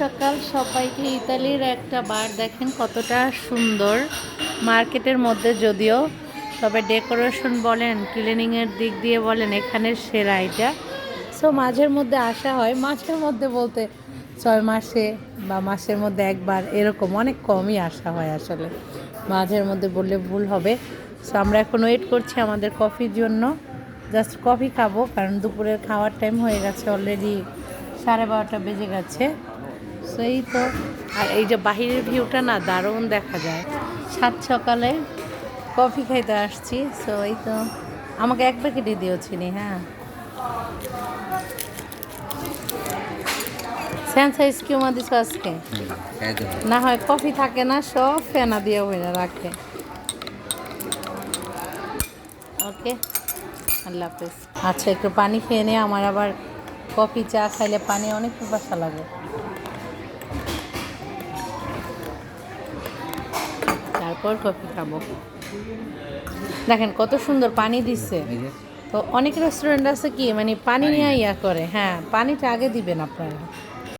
সকাল সবাইকে। ইতালির একটা বার দেখেন কতটা সুন্দর, মার্কেটের মধ্যে যদিও, তবে ডেকোরেশন বলেন, ক্লিনিংয়ের দিক দিয়ে বলেন, এখানের সেরা এটা। সো মাঝের মধ্যে আসা হয়, মাঝের মধ্যে বলতে 6 মাসে বা মাসের মধ্যে একবার, এরকম অনেক কমই আসা হয় আসলে, মাঝের মধ্যে বললে ভুল হবে। সো আমরা এখন ওয়েট করছি আমাদের কফির জন্য, জাস্ট কফি খাবো, কারণ দুপুরের খাওয়ার টাইম হয়ে গেছে অলরেডি, 12:30 বেজে গেছে। সো এই তো। আর এই যে বাহিরের ভিউটা না দারুণ দেখা যায়, সাত সকালে কফি খাইতে আসছি। সো এই তো, আমাকে এক প্যাকেটই দিও চিনি। হ্যাঁ, সেন্সা স্কিউমা দিস আজকে না হয় কফি থাকে না, সব ফেনা দিয়ে হয়ে রাখে। ওকে, আল্লাহ হাফেজ। আচ্ছা, একটু পানি খেয়ে নে, আমার আবার কফি চা খাইলে পানি অনেক পিপাসা লাগে, তারপর কফি খাবো। দেখেন কত সুন্দর পানি দিচ্ছে। তো অনেক রেস্টুরেন্ট আছে কি মানে পানি নিয়ে ইয়া করে, হ্যাঁ পানিটা আগে দিবেন আপনারা।